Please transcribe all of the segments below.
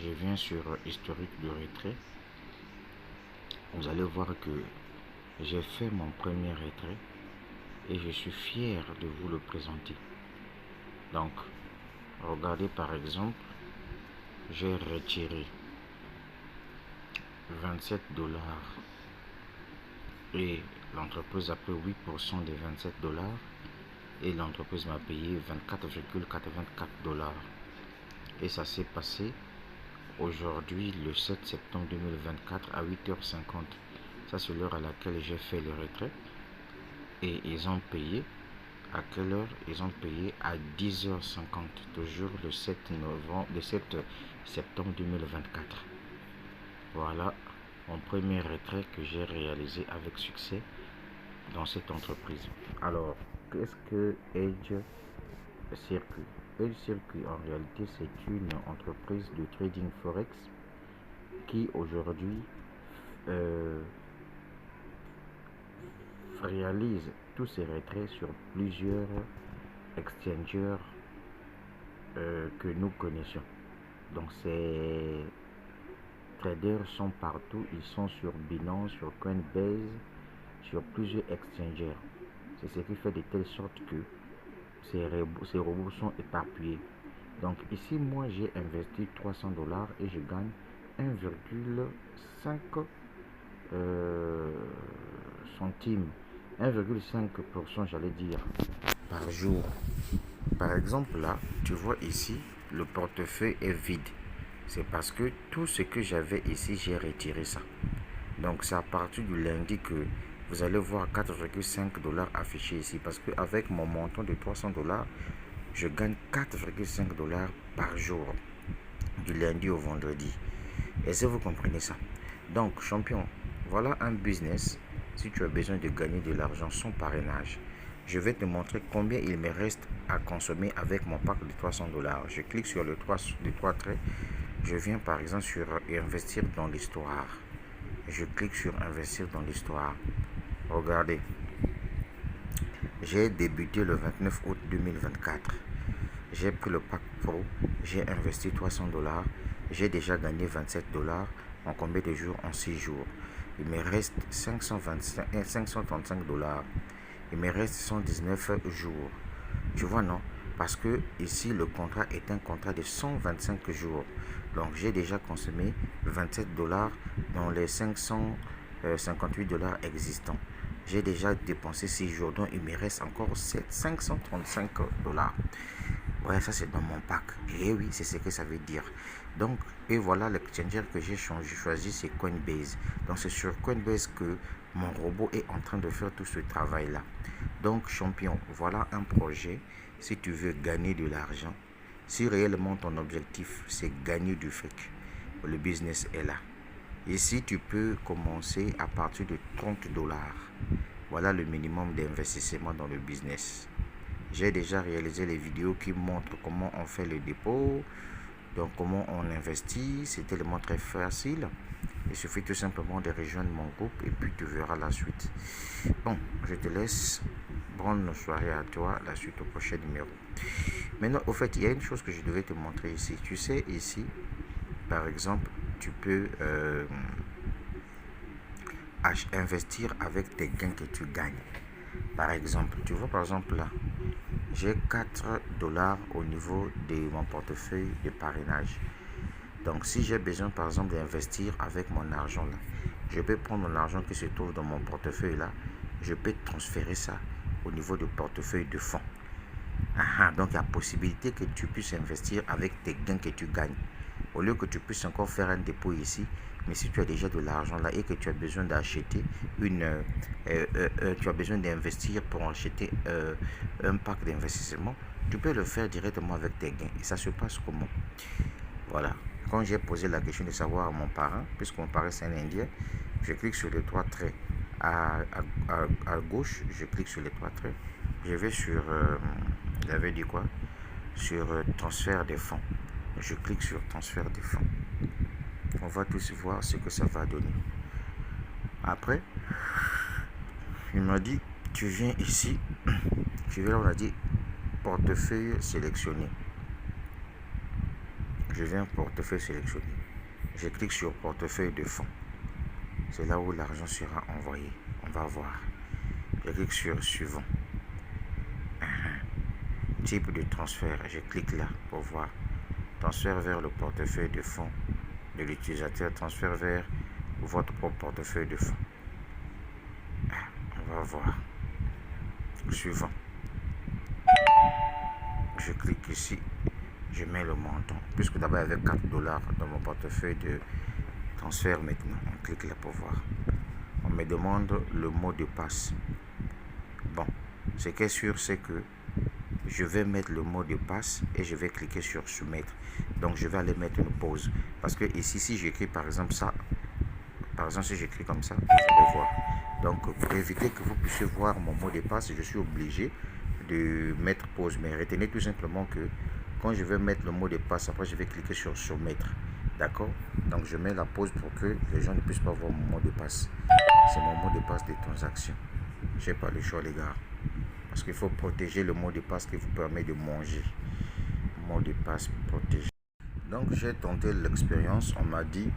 je viens sur historique de retrait. Vous allez voir que j'ai fait mon premier retrait et je suis fier de vous le présenter. Donc, regardez par exemple, j'ai retiré 27 $ et l'entreprise a pris 8% des 27 $ et l'entreprise m'a payé 24,84 $. Et ça s'est passé aujourd'hui le 7 septembre 2024 à 8h50. Ça c'est l'heure à laquelle j'ai fait le retrait. Et ils ont payé à quelle heure? Ils ont payé à 10h50, toujours le 7 septembre 2024. Voilà mon premier retrait que j'ai réalisé avec succès dans cette entreprise. Alors, qu'est-ce que Edge Circuit? Edge Circuit, en réalité, c'est une entreprise de trading forex qui aujourd'hui réalise tous ses retraits sur plusieurs exchangers que nous connaissons. Donc ces traders sont partout, ils sont sur Binance, sur Coinbase, sur plusieurs exchangers. C'est ce qui fait de telle sorte que ces robots sont éparpillés. Donc ici, moi j'ai investi 300 $ et je gagne 1,5 centimes, 1,5% j'allais dire, par jour. Par exemple là, tu vois ici, le portefeuille est vide. C'est parce que tout ce que j'avais ici, j'ai retiré ça. Donc c'est à partir du lundi que vous allez voir 4,5 $ affichés ici. Parce qu'avec mon montant de 300 $, je gagne 4,5 $ par jour, du lundi au vendredi. Est-ce que vous comprenez ça? Donc champion, voilà un business. Si tu as besoin de gagner de l'argent sans parrainage, je vais te montrer combien il me reste à consommer avec mon pack de 300 $. Je clique sur les trois traits. Je viens par exemple sur investir dans l'histoire. Je clique sur investir dans l'histoire. Regardez, j'ai débuté le 29 août 2024. J'ai pris le pack pro, j'ai investi 300 $. J'ai déjà gagné 27 $ en combien de jours? En 6 jours. Il me reste 535 $. Il me reste 119 jours. Tu vois, non? Parce que ici, le contrat est un contrat de 125 jours. Donc, j'ai déjà consommé 27 $ dans les 558 $ existants. J'ai déjà dépensé 6 jours, donc il me reste encore 535 $. Ouais, ça c'est dans mon pack. Et oui, c'est ce que ça veut dire. Donc, et voilà l'exchanger que j'ai choisi, c'est Coinbase. Donc, c'est sur Coinbase que mon robot est en train de faire tout ce travail-là. Donc, champion, voilà un projet. Si tu veux gagner de l'argent, si réellement ton objectif c'est gagner du fric, le business est là. Ici, tu peux commencer à partir de 30 $. Voilà le minimum d'investissement dans le business. J'ai déjà réalisé les vidéos qui montrent comment on fait le dépôt, donc comment on investit. C'est tellement très facile. Il suffit tout simplement de rejoindre mon groupe et puis tu verras la suite. Bon, je te laisse. Bonne soirée à toi. La suite au prochain numéro. Maintenant, au fait, il y a une chose que je devais te montrer ici. Tu sais, ici, par exemple, tu peux investir avec tes gains que tu gagnes. Par exemple, tu vois par exemple là, j'ai 4 $ au niveau de mon portefeuille de parrainage. Donc si j'ai besoin par exemple d'investir avec mon argent là, je peux prendre mon argent qui se trouve dans mon portefeuille là, je peux transférer ça au niveau du portefeuille de fonds. Donc il y a possibilité que tu puisses investir avec tes gains que tu gagnes. Au lieu que tu puisses encore faire un dépôt ici, mais si tu as déjà de l'argent là et que tu as besoin d'acheter tu as besoin d'investir pour acheter un pack d'investissement, tu peux le faire directement avec tes gains. Et ça se passe comment? Voilà. Quand j'ai posé la question de savoir à mon parent, puisque mon parent c'est un Indien, je clique sur les trois traits à gauche, je clique sur les trois traits, je vais sur, il avait dit quoi? Sur transfert des fonds. Je clique sur transfert des fonds. On va tous voir ce que ça va donner. Après, il m'a dit, tu viens ici, tu viens, on a dit portefeuille sélectionné. je viens portefeuille sélectionné. Je clique sur portefeuille de fonds. C'est là où l'argent sera envoyé. On va voir. Je clique sur suivant. Type de transfert. Je clique là pour voir. Transfert vers le portefeuille de fonds de l'utilisateur. Transfert vers votre propre portefeuille de fonds. On va voir. Suivant. Je clique ici. Je mets le montant. Puisque d'abord il y avait 4 dollars dans mon portefeuille de transfert maintenant. On clique là pour voir. On me demande le mot de passe. Bon, ce qui est sûr, c'est que je vais mettre le mot de passe et je vais cliquer sur soumettre. Donc je vais aller mettre une pause. Parce que ici, si j'écris par exemple ça, par exemple si j'écris comme ça, vous allez voir. Donc pour éviter que vous puissiez voir mon mot de passe, je suis obligé de mettre pause. Mais retenez tout simplement que quand je vais mettre le mot de passe, après je vais cliquer sur soumettre. D'accord? Donc je mets la pause pour que les gens ne puissent pas voir mon mot de passe. C'est mon mot de passe de transaction. Je n'ai pas le choix les gars. Parce qu'il faut protéger le mot de passe qui vous permet de manger. Mot de passe protégé. Donc j'ai tenté l'expérience. On m'a dit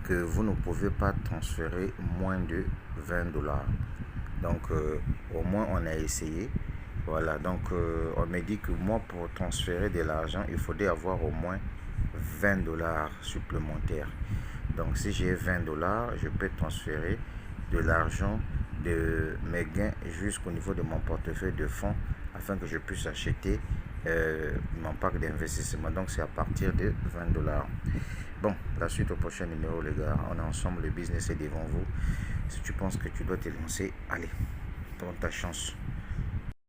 que vous ne pouvez pas transférer moins de 20 dollars. Donc au moins on a essayé. Voilà, donc on m'a dit que moi pour transférer de l'argent, il faudrait avoir au moins 20 dollars supplémentaires. Donc si j'ai 20 dollars, je peux transférer de l'argent de mes gains jusqu'au niveau de mon portefeuille de fonds afin que je puisse acheter mon pack d'investissement. Donc c'est à partir de 20 dollars. Bon, la suite au prochain numéro les gars. On est ensemble, le business est devant vous. Si tu penses que tu dois te lancer, allez, prends ta chance.